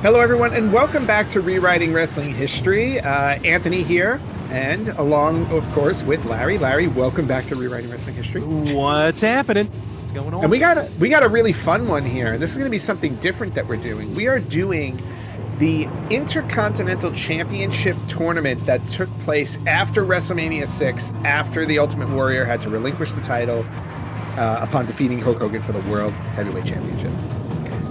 Hello, everyone, and welcome back to Rewriting Wrestling History. Anthony here, and along, of course, with Larry. Larry, welcome back to Rewriting Wrestling History. What's happening? What's going on? And we got a really fun one here, and this is going to be something different that we're doing. We are doing the Intercontinental Championship tournament that took place after WrestleMania 6, after the Ultimate Warrior had to relinquish the title upon defeating Hulk Hogan for the World Heavyweight Championship.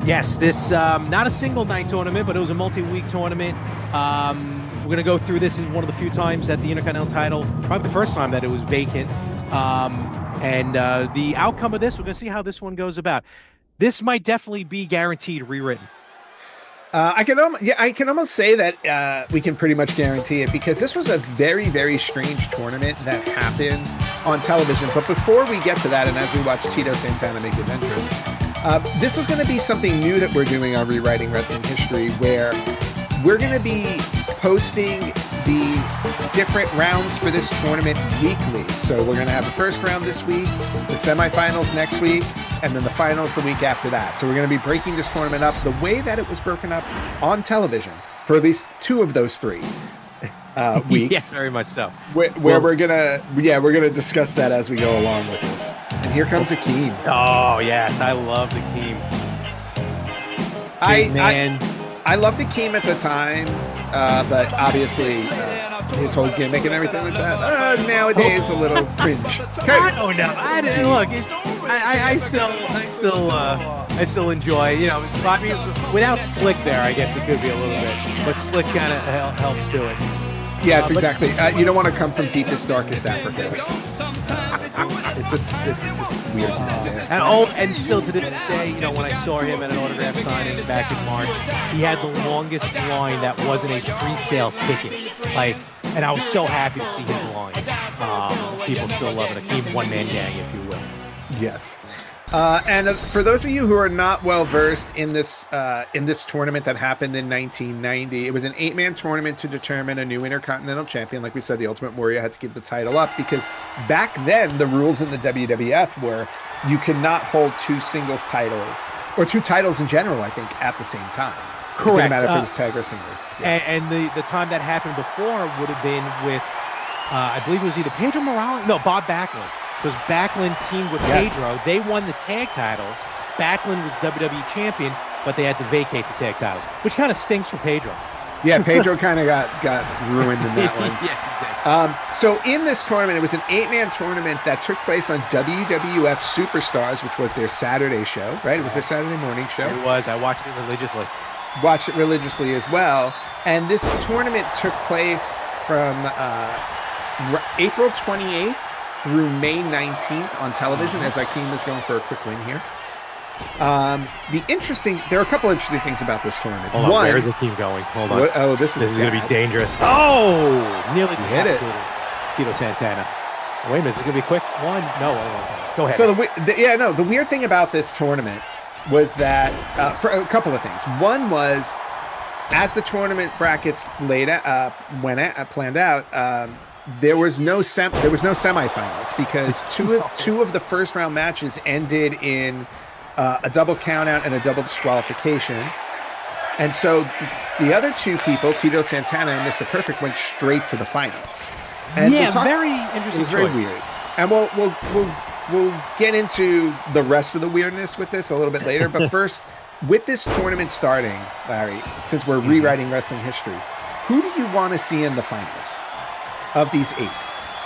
Yes, this not a single night tournament, but it was a multi-week tournament. We're going to go through this. Is one of the few times that the Intercontinental title, probably the first time that it was vacant. And the outcome of this, we're going to see how this one goes about. This might definitely be guaranteed rewritten. I can almost say that we can pretty much guarantee it, because this was a very, very strange tournament that happened on television. But before we get to that, and as we watch Tito Santana make his entrance, this is going to be something new that we're doing on Rewriting Wrestling History, where we're going to be posting the different rounds for this tournament weekly. So we're going to have the first round this week, the semifinals next week, and then the finals the week after that. So we're going to be breaking this tournament up the way that it was broken up on television for at least two of those three weeks. Yes, very much so. Where we're gonna discuss that as we go along with this. And here comes Akeem. Oh yes, I love Akeem. I loved Akeem at the time, but obviously his whole gimmick and everything like that nowadays a little cringe. I don't know. I still enjoy. You know, I mean, without Slick there, I guess it could be a little bit, but Slick kind of helps do it. Yes, exactly. You don't want to come from deepest, darkest Africa. It's just weird. And still to this day, you know, when I saw him at an autograph signing back in March, he had the longest line that wasn't a pre-sale ticket. And I was so happy to see his line. People still love it. Akeem one-man gang, if you will. Yes. And for those of you who are not well versed in this tournament that happened in 1990, it was an 8-man tournament to determine a new Intercontinental Champion. Like we said, the Ultimate Warrior had to give the title up, because back then the rules in the WWF were you could not hold two singles titles, or two titles in general, I think, at the same time. Correct. It didn't matter if it was tag or singles. Yeah. And the time that happened before would have been with, I believe it was either Pedro Morales, no, Bob Backlund. Because Backlund teamed with Pedro. They won the tag titles. Backlund was WWE champion, but they had to vacate the tag titles, which kind of stinks for Pedro. Yeah, Pedro kind of got ruined in that one. Yeah, he did. So in this tournament, it was an 8-man tournament that took place on WWF Superstars, which was their Saturday show, right? It was their Saturday morning show. It was. I watched it religiously. Watched it religiously as well. And this tournament took place from April 28th through May 19th on television, as Akeem is going for a quick win here. There are a couple interesting things about this tournament. Hold on, where is Akeem going? Hold on. This is going to be dangerous. Oh! Nearly hit it. Tito Santana. Wait a minute, is it going to be a quick one? No. Go ahead. So the weird thing about this tournament was that, for a couple of things. One was, as the tournament brackets planned out, there was no semifinals, because two of the first round matches ended in a double countout and a double disqualification, and so the other two people, Tito Santana and Mr. Perfect, went straight to the finals. And very interesting. It was very weird, and we'll get into the rest of the weirdness with this a little bit later. But first, with this tournament starting, Larry, since we're rewriting wrestling history, who do you want to see in the finals of these 8?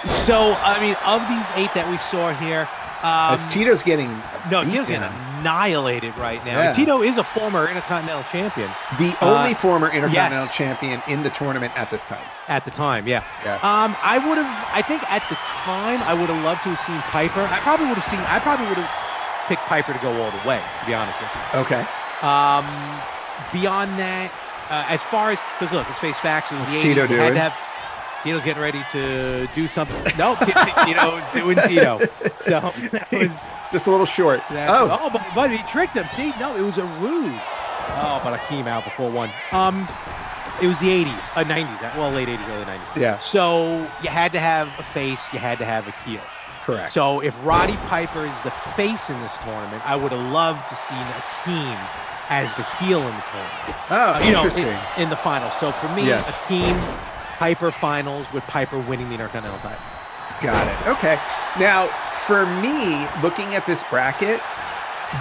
So, I mean, of these 8 that we saw here, as Tito's getting annihilated right now. Yeah. Tito is a former Intercontinental Champion. The only former Intercontinental Champion in the tournament at this time. At the time, yeah. I think at the time, I would have loved to have seen Piper. I probably would have picked Piper to go all the way, to be honest with you. Okay. Beyond that, as far as, because look, let's face facts, it was the 80s. Tito doing? Tito's getting ready to do something. No, Tito's doing Tito. So that was just a little short. But he tricked him. See, no, it was a ruse. Oh, but Akeem out before one. It was the 80s, 90s, well, late 80s, early 90s. Yeah. So you had to have a face, you had to have a heel. Correct. So if Roddy Piper is the face in this tournament, I would have loved to see Akeem as the heel in the tournament. Oh, interesting. In the finals. So for me, Yes. Akeem, Piper finals with Piper winning the Intercontinental title. Got it. Okay. Now, for me, looking at this bracket,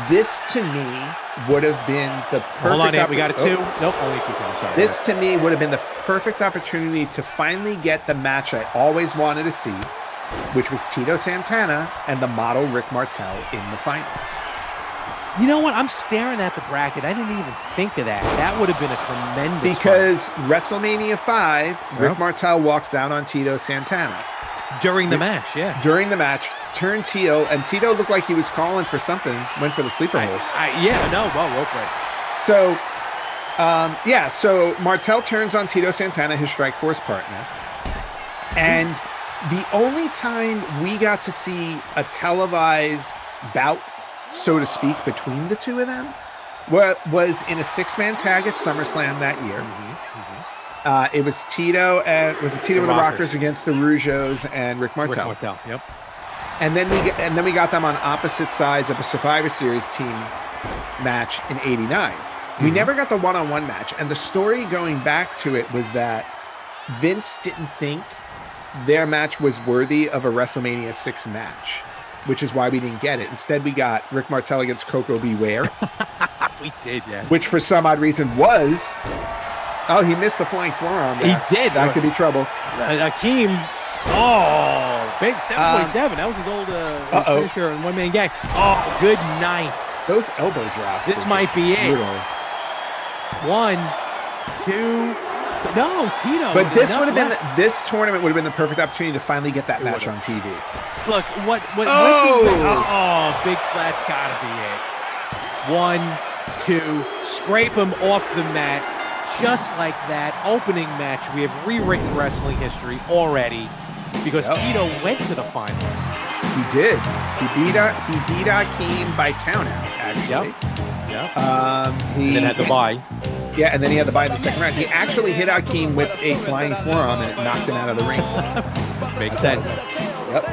this to me would have been the perfect. Hold on, Ed, we got a 2. Nope, only 2. I'm sorry. This to me would have been the perfect opportunity to finally get the match I always wanted to see, which was Tito Santana and the model Rick Martel in the finals. You know what? I'm staring at the bracket. I didn't even think of that. That would have been a tremendous Because WrestleMania 5, Rick Martel walks out on Tito Santana. During the match, yeah. During the match, turns heel, and Tito looked like he was calling for something, went for the sleeper hold. Rope break. So, so Martel turns on Tito Santana, his Strike Force partner. And the only time we got to see a televised bout, so to speak, between the two of them was in a 6-man tag at SummerSlam that year. It was Tito and with the Rockers against the Rougeos and Rick Martel. Yep. And then we got them on opposite sides of a Survivor Series team match in '89. We never got the one-on-one match, and the story going back to it was that Vince didn't think their match was worthy of a WrestleMania 6 match, which is why we didn't get it. Instead, we got Rick Martel against Coco Beware. We did, yes. Which for some odd reason was... Oh, he missed the flying forearm. He did. That could be trouble. Akeem, big 727. That was his old finisher and one-man gang. Oh, good night. Those elbow drops. This might be it. Brutal. 1, 2... No, Tito. But this would have been this tournament would have been the perfect opportunity to finally get that match on TV. Look, what big splat's gotta be it. 1, 2, scrape him off the mat. Just like that opening match, we have rewritten wrestling history already because Tito went to the finals. He did. He beat Akeem by countout, actually. He then had the bye. Yeah, and then he had the bye in the second round. He actually hit Akeem with a flying forearm, and it knocked him out of the ring. Makes sense. Yep.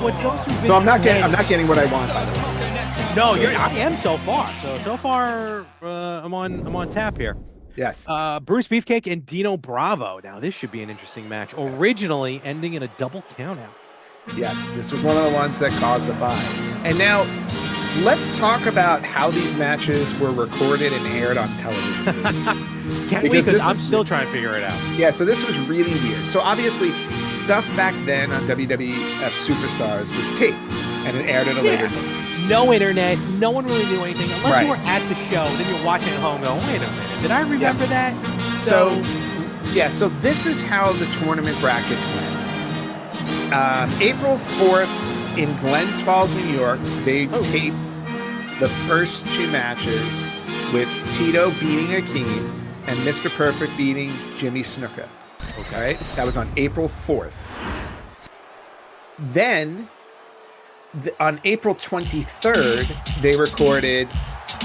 What goes through Vince's So I'm not getting what I want, by the way. No, I am so far. So far, I'm on tap here. Yes. Bruce Beefcake and Dino Bravo. Now this should be an interesting match. Originally ending in a double countout. Yes, this was one of the ones that caused the bye. And now, let's talk about how these matches were recorded and aired on television. Can't wait, because I'm still trying to figure it out. Yeah, so this was really weird. So obviously, stuff back then on WWF Superstars was taped, and it aired at a later date. No internet, no one really knew anything. Unless you were at the show, then you're watching at home going, wait a minute, did I remember that? So this is how the tournament brackets went. April 4th in Glens Falls, New York, they taped the first 2 matches with Tito beating Akeem and Mr. Perfect beating Jimmy Snuka. Okay. Right? That was on April 4th. Then, on April 23rd, they recorded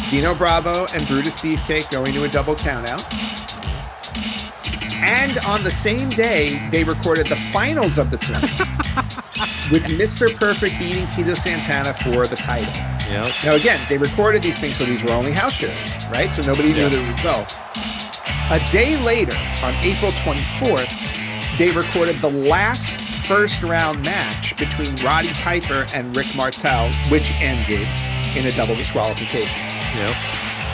Dino Bravo and Brutus Beefcake going to a double countout. And on the same day, they recorded the finals of the tournament with Mr. Perfect beating Tito Santana for the title. Yep. Now, again, they recorded these things, so these were only house shows, right? So nobody knew the result. A day later, on April 24th, they recorded the last first-round match between Roddy Piper and Rick Martel, which ended in a double disqualification. Yep.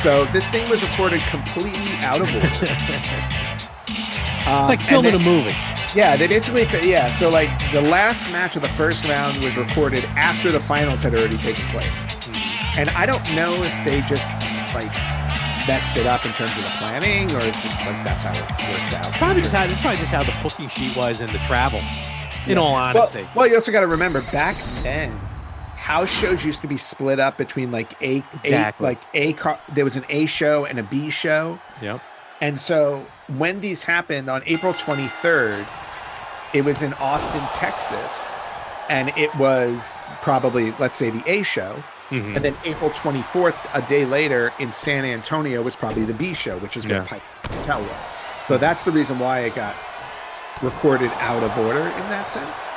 So this thing was recorded completely out of order. It's like filming a movie. Yeah, they basically, so like the last match of the first round was recorded after the finals had already taken place. And I don't know if they just like messed it up in terms of the planning or it's just like that's how it worked out. Probably just how the booking sheet was and the travel, in all honesty. Well, you also got to remember, back then, house shows used to be split up between like there was an A show and a B show. Yep. And so when these happened on April 23rd, it was in Austin, Texas, and it was probably, let's say, the A show. Mm-hmm. And then April 24th, a day later, in San Antonio was probably the B show, which is where Piper Martel was. So that's the reason why it got recorded out of order in that sense.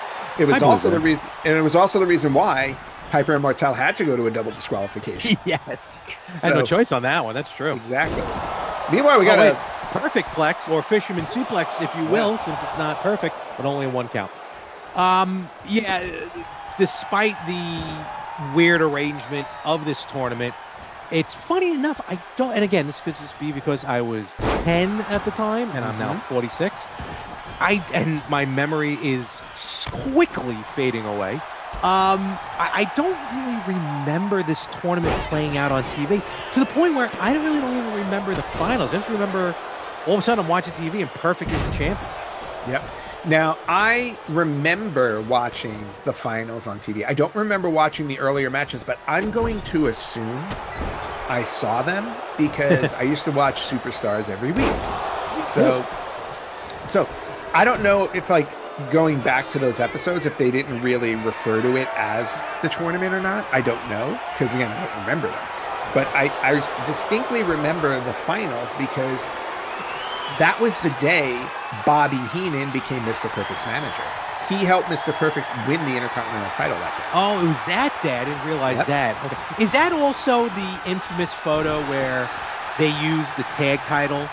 It was I believe also the that. reason, and it was also the reason why Piper and Martel had to go to a double disqualification. Yes. I had no choice on that one. That's true. Exactly. Meanwhile, we got a a perfect plex or fisherman suplex, if you will, since it's not perfect, but only in one count. Yeah, despite the weird arrangement of this tournament, it's funny enough, I don't, and again, this could just be because I was 10 at the time, and I'm now 46. And my memory is quickly fading away. I don't really remember this tournament playing out on TV to the point where I don't even remember the finals. I just remember all of a sudden I'm watching TV and Perfect is the champion. Yep. Now, I remember watching the finals on TV. I don't remember watching the earlier matches, but I'm going to assume I saw them because I used to watch Superstars every week. So I don't know if, like, going back to those episodes, if they didn't really refer to it as the tournament or not. I don't know, because, again, I don't remember them. But I distinctly remember the finals because that was the day Bobby Heenan became Mr. Perfect's manager. He helped Mr. Perfect win the Intercontinental title that day. Oh, it was that day. I didn't realize that. Okay. Is that also the infamous photo where they used the tag title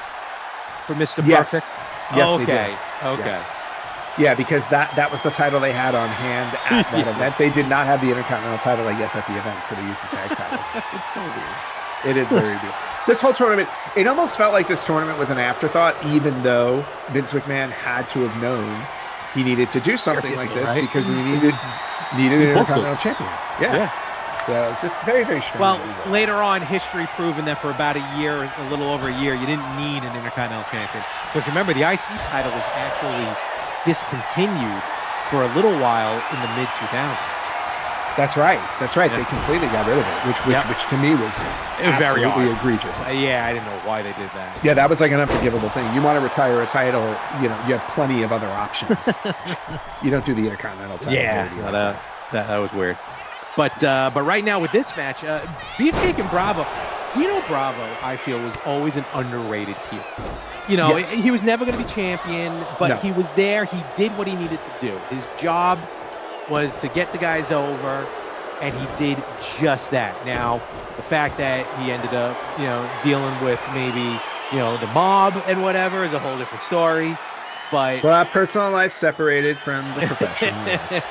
for Mr. Perfect? Yes, okay. They did. Okay. Yes. Yeah, because that was the title they had on hand at that event. They did not have the Intercontinental title, I guess, at the event, so they used the tag title. It's so weird. It is very weird. This whole tournament, it almost felt like this tournament was an afterthought, even though Vince McMahon had to have known he needed to do something like this because he needed an Intercontinental Champion. Yeah. So just very, very strange. Well, later on, history proven that for about a year, a little over a year, you didn't need an Intercontinental Champion. Because remember, the IC title was actually discontinued for a little while in the mid-2000s. That's right. They completely got rid of it, which to me was very absolutely egregious. Yeah, I didn't know why they did that. Yeah, that was like an unforgivable thing. You want to retire a title, you have plenty of other options. You don't do the Intercontinental title. Yeah, that was weird. But right now with this match, Beefcake and Bravo, Dino Bravo, I feel, was always an underrated heel. He was never going to be champion, but he was there. He did what he needed to do. His job was to get the guys over, and he did just that. Now, the fact that he ended up, dealing with maybe, the mob and whatever is a whole different story. But personal life separated from the profession. Yes.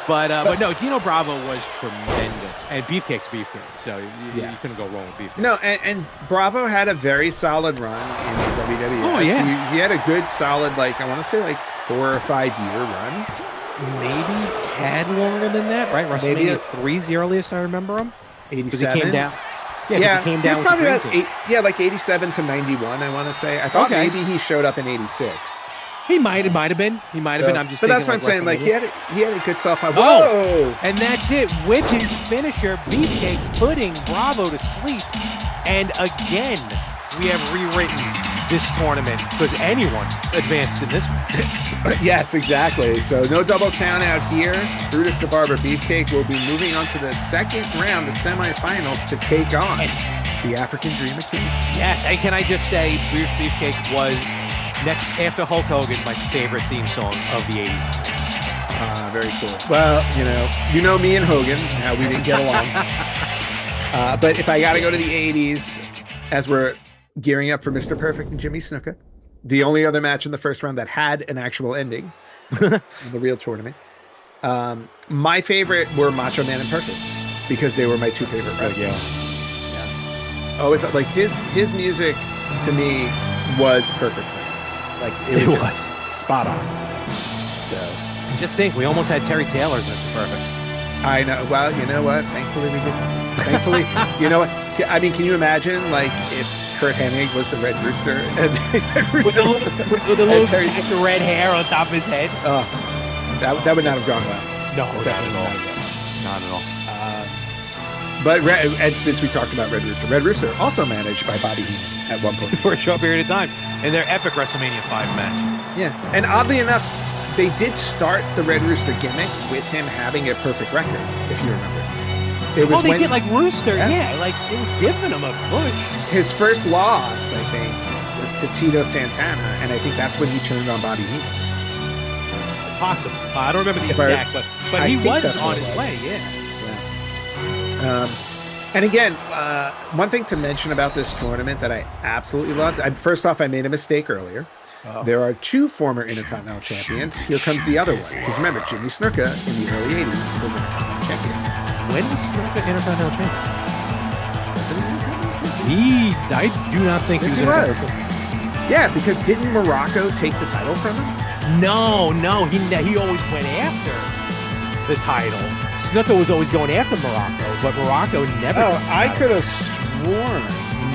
But no, Dino Bravo was tremendous, and Beefcake's Beefcake, so you couldn't go wrong with Beefcake. No, and Bravo had a very solid run in the WWF. Oh yeah, he had a good solid, I want to say 4 or 5 year run. Maybe tad longer than that, right? WrestleMania 3's the earliest I remember him. 87. Because he came down. Yeah, he came down. He was probably about 87 to 91. I want to say. I thought maybe he showed up in 86. He might have been. I'm just. But that's what I'm saying. He had a good self. Whoa! Oh, and that's it with his finisher, Beefcake putting Bravo to sleep. And again, we have rewritten this tournament because anyone advanced in this match. Yes, exactly. So no double count out here. Brutus the Barber Beefcake will be moving on to the second round, the semifinals, to take on the African Dream Akeem. Yes, and can I just say, Beefcake was next after Hulk Hogan, my favorite theme song of the 80s. Very cool. Well, you know me and Hogan, how we didn't get along. But if I got to go to the 80s, as we're gearing up for Mr. Perfect and Jimmy Snuka, the only other match in the first round that had an actual ending in the real tournament. My favorite were Macho Man and Perfect because they were my two favorite wrestlers. Oh, it's like his music to me was perfect. It was spot on. So just think, we almost had Terry Taylor as Mr. Perfect. I know. Well, you know what? Thankfully we didn't. Thankfully, you know what? I mean, can you imagine if Kurt Hennig was the Red Rooster and with the little patch of red hair on top of his head? Oh, that would not have gone well. No, not at all. But and since we talked about Red Rooster also managed by Bobby Heenan at one point for a short period of time in their epic WrestleMania 5 match. Yeah, and oddly enough, they did start the Red Rooster gimmick with him having a perfect record, if you remember. They did Rooster, they were giving him a push. His first loss, I think, was to Tito Santana, and I think that's when he turned on Bobby Heenan. Possible. I don't remember the exact, but I he think was that's on what it his was. way. Yeah. And again, one thing to mention about this tournament that I absolutely loved. First off, I made a mistake earlier. There are 2 former Intercontinental Champions. Here comes the other one. Because remember, Jimmy Snuka in the early 80s was Intercontinental Champion. When was Snuka Intercontinental Champion? I do not think Yes, he he was. was. Yeah, because didn't Morocco take the title from him? No, he always went after the title. Snuka was always going after Morocco, but Morocco never. Oh, took the I title. could have sworn.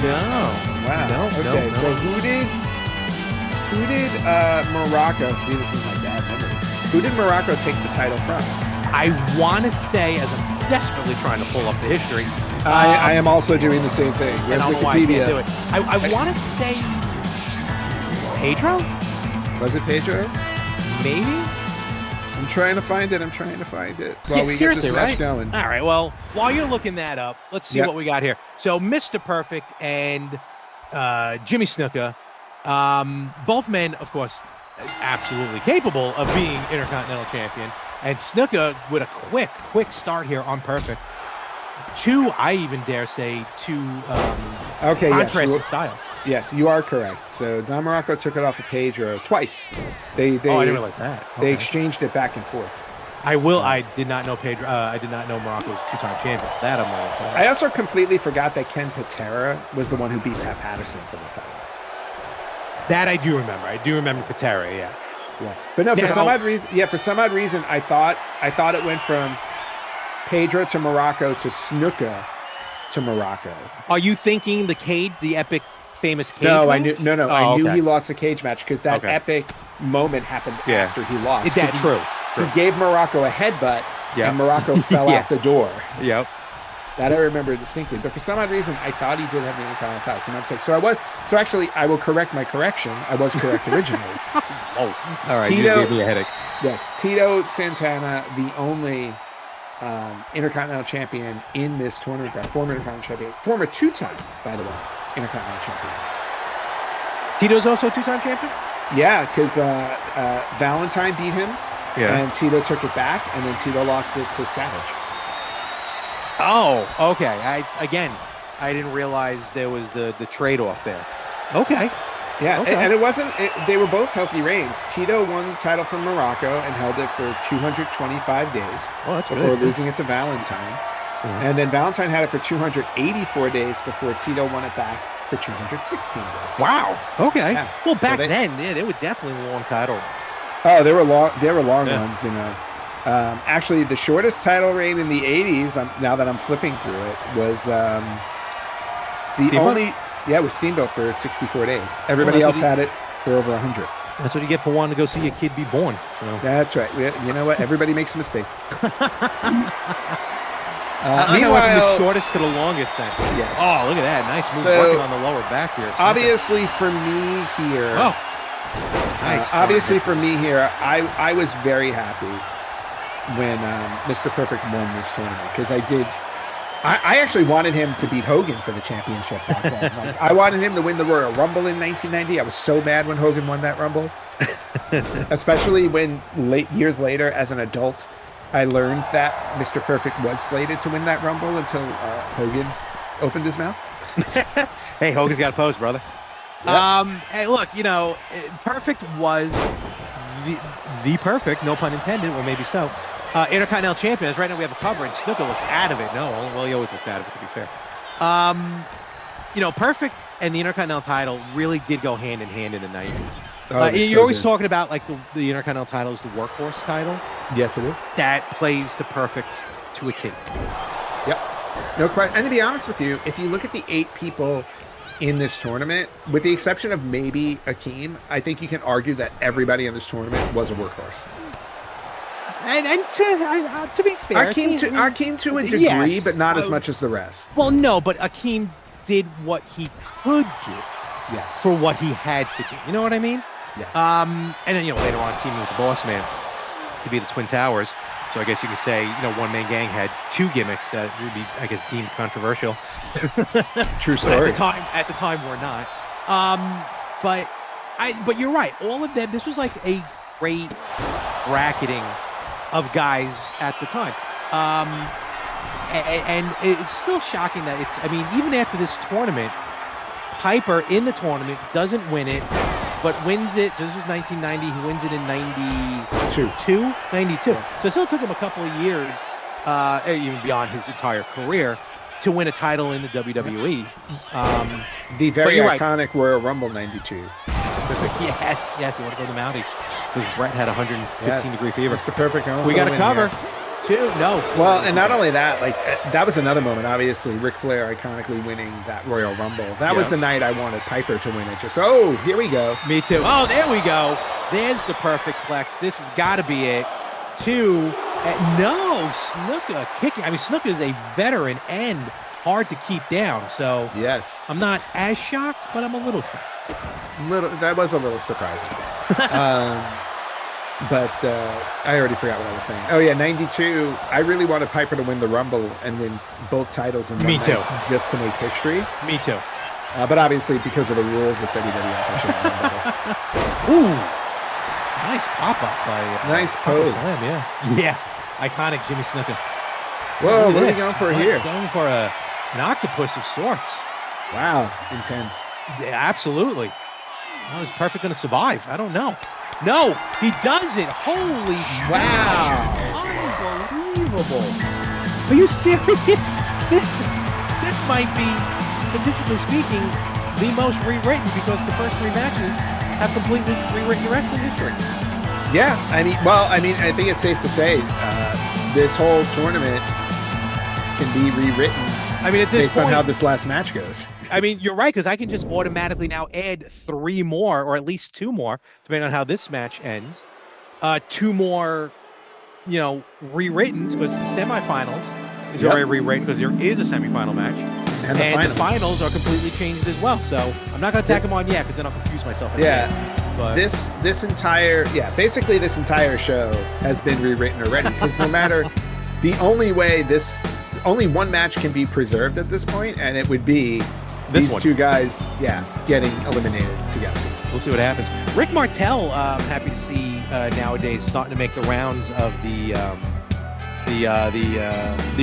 No. Wow. No. Okay, No. so who did Morocco? See, this is my bad memory. Who did Morocco take the title from? I want to say, as I'm desperately trying to pull up the history, I am also doing the same thing. and I Where's don't know why I can't Wikipedia? do it. I want to say Pedro, Was it Pedro? maybe. I'm trying to find it. While we Seriously, get this match right? going. All right. Well, while you're looking that up, let's see Yep. what we got here. So, Mr. Perfect and Jimmy Snuka, both men, of course, absolutely capable of being Intercontinental Champion. And Snuka with a quick start here on Perfect. I even dare say, Okay, contrasting styles. yes, you are correct. So Don Morocco took it off of Pedro twice. They I didn't realize that. they Okay. exchanged it back and forth. I did not know Pedro. I did not know Morocco was 2-time champion. So that I'm willing to tell. I also completely forgot that Ken Patera was the one who beat Pat Patterson for the title. That I do remember. I do remember Patera. Yeah. Yeah, but no, for Now- some odd reason, I thought it went from Pedro to Morocco to Snuka to Morocco. Are you thinking the epic, famous cage No, match? I knew Oh, I knew okay. he lost the cage match because that Okay. epic moment happened Yeah. after he lost. Is that 'Cause true? He gave Morocco a headbutt, Yeah. and Morocco fell Yeah. out the door. Yep. That I remember distinctly. But for some odd reason, I thought he did have the Intercontinental title. So I'm upset. So actually, I will correct my correction. I was correct originally. Oh, all right. Tito- you just gave me a headache. Yes, Tito Santana, the only Intercontinental Champion in this tournament, former Intercontinental Champion, former 2-time, by the way, Intercontinental Champion. Tito's also a 2-time champion? Yeah, because Valentine beat him, Yeah. and Tito took it back, and then Tito lost it to Savage. Oh, okay. I didn't realize there was the trade-off there. Okay. Yeah, Okay. and it wasn't. They were both healthy reigns. Tito won the title from Morocco and held it for 225 days Oh, that's before good. losing it to Valentine. Mhm. And then Valentine had it for 284 days before Tito won it back for 216 days. Wow. Okay. Yeah. Well, back they- then, yeah, they were definitely long title runs. Oh, they were long. They were long Yeah. ones, you know. Actually, the shortest title reign in the 80s, now that I'm flipping through it, was the Steamboat? only. Yeah, it was Steamboat for 64 days. Everybody that's else what he- had it for over 100. That's what you get for wanting to go see a kid be born. So. That's right. You know what? Everybody makes a mistake. I went from the Meanwhile, shortest to the longest then. yes. Oh, look at that. Nice move So, working on the lower back here. Obviously, for me here. Oh. Nice. Obviously, for me here, I was very happy when Mr. Perfect won this tournament because I actually wanted him to beat Hogan for the championship back then. Like, I wanted him to win the Royal Rumble in 1990. I was so mad when Hogan won that Rumble, especially when years later, as an adult, I learned that Mr. Perfect was slated to win that Rumble until Hogan opened his mouth. Hey, Hogan's got a pose, brother. Yep. Hey, look, Perfect was the perfect, no pun intended, or maybe so, Intercontinental Champion. As right now we have a cover, and Snuka looks out of it. No, well, he always looks out of it, to be fair. Perfect and the Intercontinental title really did go hand in hand in the 90s. You're always talking about like the Intercontinental title is the workhorse title. Yes, it is. That plays to Perfect to a T. Yep. No question. And to be honest with you, if you look at the 8 people in this tournament, with the exception of maybe Akeem, I think you can argue that everybody in this tournament was a workhorse. And to be fair, Akeem to a degree, yes, but not as much as the rest. Well, no, but Akeem did what he could do Yes. for what he had to do. You know what I mean? Yes. And then later on teaming with the Boss Man to be the Twin Towers. So I guess you could say one man gang had 2 gimmicks that would be, I guess, deemed controversial. True But story. at the time we're not. But you're right. All of that. This was like a great bracketing of guys at the time. And it's still shocking that even after this tournament, Piper in the tournament doesn't win it, but wins it. So this was 1990. He wins it in 92. 92. Yes. So it still took him a couple of years, even beyond his entire career, to win a title in the WWE. The very iconic Royal Rumble 92. Yes. You want to go to Mountie because Brett had 115-degree fever. That's the perfect moment. We got a cover. Well, and not only that, like that was another moment. Obviously, Ric Flair iconically winning that Royal Rumble. That was the night I wanted Piper to win it. Here we go. Me too. Oh, there we go. There's the perfect plex. This has got to be it. Snuka kicking. Snuka is a veteran and hard to keep down. So yes, I'm not as shocked, but I'm a little shocked. That was a little surprising. But I already forgot what I was saying. Oh, yeah, 92. I really wanted Piper to win the Rumble and win both titles in one night just to make history. Me too. But obviously, because of the rules of WWF, I shouldn't win that. Ooh. Nice pop-up by... nice pose. Yeah. Iconic Jimmy Snuka. Whoa, what are we going for here? Going for an octopus of sorts. Wow, intense. Yeah, absolutely. That was perfect going to survive. I don't know. No, he does it. Holy wow. Unbelievable. Are you serious? This might be, statistically speaking, the most rewritten because the first 3 matches have completely rewritten wrestling history. Yeah, I think it's safe to say this whole tournament can be rewritten at this based point, on how this last match goes. You're right, because I can just automatically now add 3 more, or at least 2 more, depending on how this match ends. 2 more, rewrittens, because the semifinals is already rewritten, because there is a semifinal match. And the finals are completely changed as well. So I'm not going to tack them on yet, because then I'll confuse myself. But this entire show has been rewritten already, because no matter the only way only one match can be preserved at this point, and it would be these 2 guys, getting eliminated together. We'll see what happens. Rick Martel, I'm happy to see nowadays starting to make the rounds of the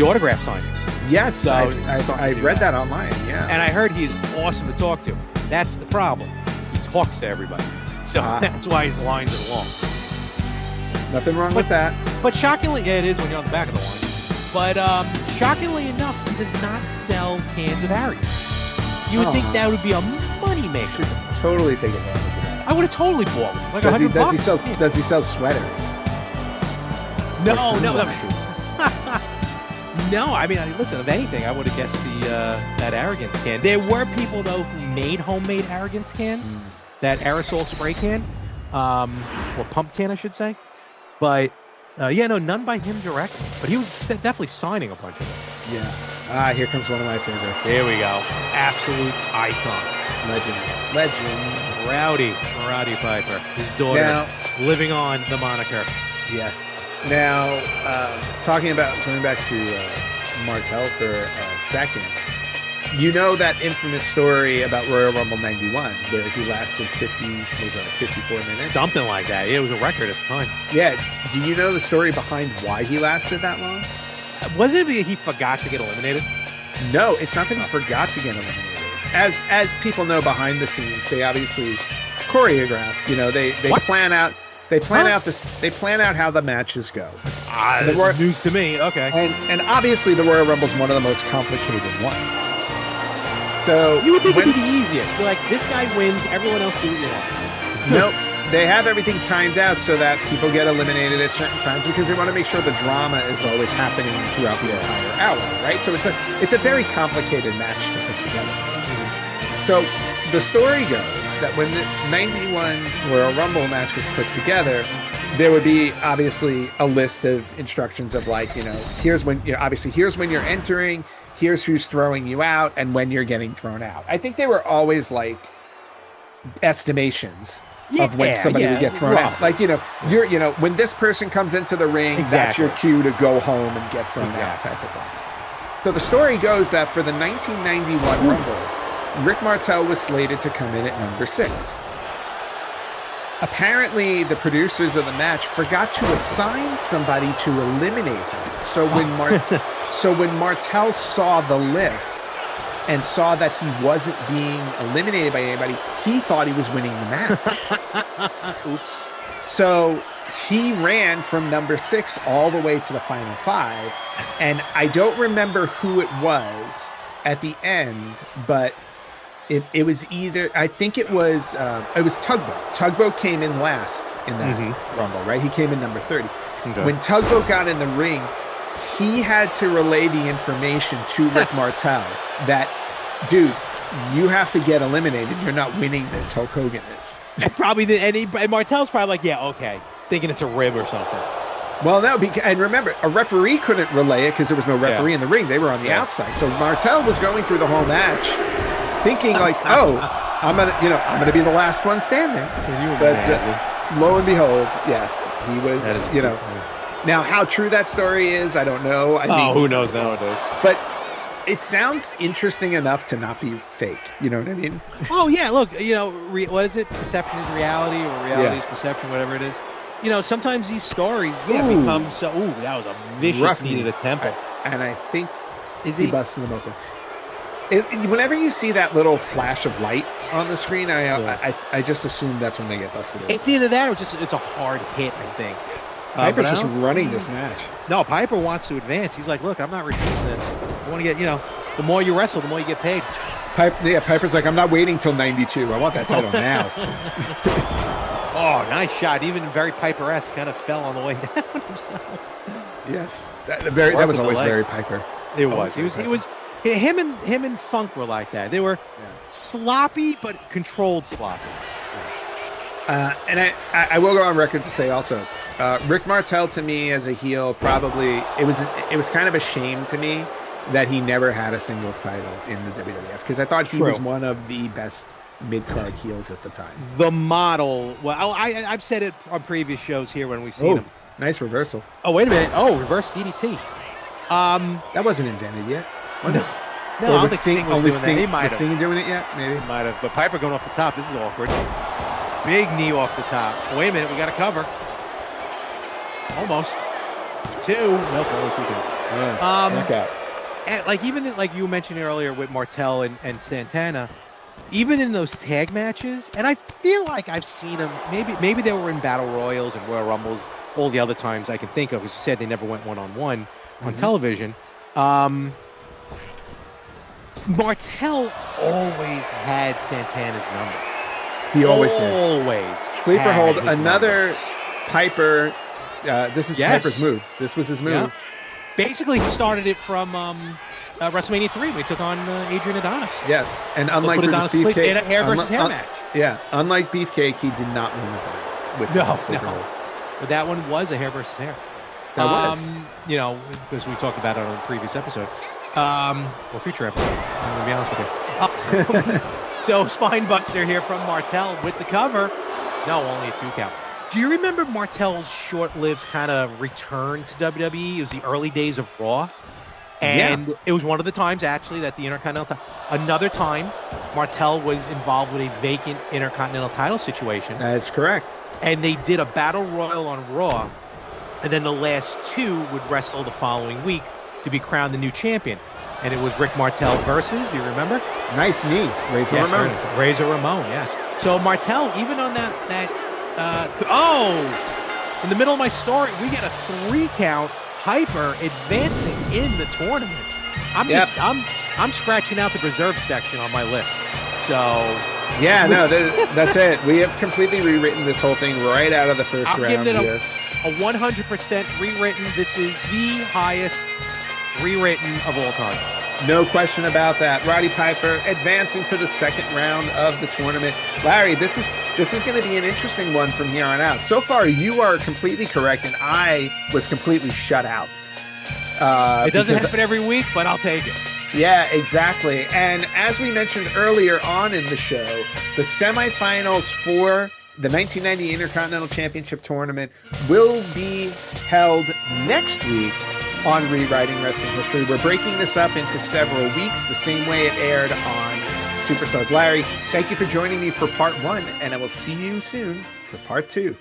autograph signings. Yes, so I read that online. Yeah, and I heard he's awesome to talk to. That's the problem. He talks to everybody, so that's why his lines are long. Nothing wrong with that. But shockingly, it is when you're on the back of the line. But shockingly enough, he does not sell cans of arrogance. You would think that would be a money maker. Totally take advantage of that. I would have totally bought one. Like $100. Does he sell sweaters? No. No, listen, if anything, I would have guessed that arrogance can. There were people, though, who made homemade arrogance cans, that aerosol spray can, or pump can, I should say. But, none by him directly. But he was definitely signing a bunch of them. Yeah. Here comes one of my favorites. Here we go. Absolute icon. Legend. Rowdy Piper. His daughter living on the moniker. Yes. Now, going back to Martel for a second, that infamous story about Royal Rumble 91, where he lasted 54 minutes? Something like that. It was a record at the time. Yeah. Do you know the story behind why he lasted that long? Wasn't it he forgot to get eliminated? No, it's not that he forgot to get eliminated. As people know behind the scenes, they obviously choreograph. They plan out. They plan out how the matches go. This is news to me. Okay. And obviously the Royal Rumble is one of the most complicated ones. So you would think it'd be the easiest. Be like, this guy wins, everyone else do what you want. Nope. They have everything timed out so that people get eliminated at certain times because they want to make sure the drama is always happening throughout the entire hour, right? So it's a very complicated match to put together. So the story goes that when the 91 Royal Rumble match was put together, there would be obviously a list of instructions of here's when you're entering, here's who's throwing you out, and when you're getting thrown out. I think they were always estimations of when somebody would get thrown out. When this person comes into the ring, that's your cue to go home and get thrown out type of thing. So the story goes that for the 1991 Rumble, Rick Martel was slated to come in at number 6. apparently the producers of the match forgot to assign somebody to eliminate him. So when Martel saw the list and saw that he wasn't being eliminated by anybody, he thought he was winning the match. Oops. So he ran from number 6 all the way to the final 5, and I don't remember who it was at the end, but it was either, I think it was Tugboat. Tugboat came in last in that Rumble, right? He came in number 30. Okay. When Tugboat got in the ring, he had to relay the information to Rick Martel that, dude, you have to get eliminated. You're not winning this. Hulk Hogan is. And probably and Martel's probably like, yeah, okay, thinking it's a rib or something. Well, no, and remember, a referee couldn't relay it because there was no referee in the ring. They were on the outside. So Martel was going through the whole match, thinking like, "Oh, I'm gonna be the last one standing." But lo and behold, yes, he was. Now how true that story is, I don't know. I mean, who knows nowadays? But it sounds interesting enough to not be fake. You know what I mean? Oh yeah, look, what is it? Perception is reality, or reality is perception, whatever it is. Sometimes these stories, become so. Ooh, that was a vicious knee to the temple. And I think he busted them open. Whenever you see that little flash of light on the screen, I just assume that's when they get busted open. It's either that or it's a hard hit, I think. Piper's just running this match. No, Piper wants to advance. He's like, look, I'm not repeating this. I want to get, the more you wrestle, the more you get paid. Piper's like, I'm not waiting till 92. I want that title now. Oh, nice shot. Even very Piper-esque, kind of fell on the way down himself. Yes, that was always very Piper. It was. He was. Him and Funk were like that. They were sloppy, but controlled sloppy. And I will go on record to say also, Rick Martel to me as a heel, probably it was kind of a shame to me that he never had a singles title in the WWF, because I thought he was one of the best mid-card heels at the time. The model. Well, I've said it on previous shows here when we've seen him. Nice reversal. Oh, wait a minute. Oh, reverse DDT. That wasn't invented yet, was it? No, I don't think Sting was doing that. He might have. Sting doing it yet? Maybe. He might have. But Piper going off the top. This is awkward. Big knee off the top. Wait a minute. We got to cover. Almost. 2. Nope, only 2 count. Knockout. And like even like you mentioned earlier with Martel and Santana, even in those tag matches, and I feel like I've seen them. Maybe they were in Battle Royals and Royal Rumbles. All the other times I can think of, as you said, they never went one-on-one on television. Martel always had Santana's number. He always did. Sleeper hold. Another Piper. This is Piper's move. This was his move. Yeah. Basically, he started it from WrestleMania 3 when he took on Adrian Adonis. Yes, and unlike Brutus Beefcake, in a hair versus hair match. Yeah, unlike Beefcake, he did not win the with Sleeper hold. But that one was a hair versus hair. That was. Because we talked about it on a previous episode. Or future episode, I'm going to be honest with you. So, Spine Buster here from Martel with the cover. No, only a 2 count. Do you remember Martel's short-lived kind of return to WWE? It was the early days of Raw. And it was one of the times, actually, that the Intercontinental... Another time, Martel was involved with a vacant Intercontinental title situation. That is correct. And they did a Battle Royal on Raw. And then the last 2 would wrestle the following week to be crowned the new champion. And it was Rick Martel versus, do you remember? Nice knee. Razor Ramon. Razor Ramon, yes. So Martel, even on that in the middle of my story, we get a 3 count. Piper advancing in the tournament. I'm scratching out the reserve section on my list. So that's it. We have completely rewritten this whole thing right out of the first round. I'm giving it a 100% rewritten. This is the highest rewritten of all time. No question about that. Roddy Piper advancing to the second round of the tournament. Larry, this is going to be an interesting one from here on out. So far, you are completely correct, and I was completely shut out. It doesn't happen every week, but I'll take it. Yeah, exactly. And as we mentioned earlier on in the show, the semifinals for the 1990 Intercontinental Championship tournament will be held next week on Rewriting Wrestling History. We're breaking this up into several weeks, the same way it aired on Superstars. Larry, thank you for joining me for part 1, and I will see you soon for part 2.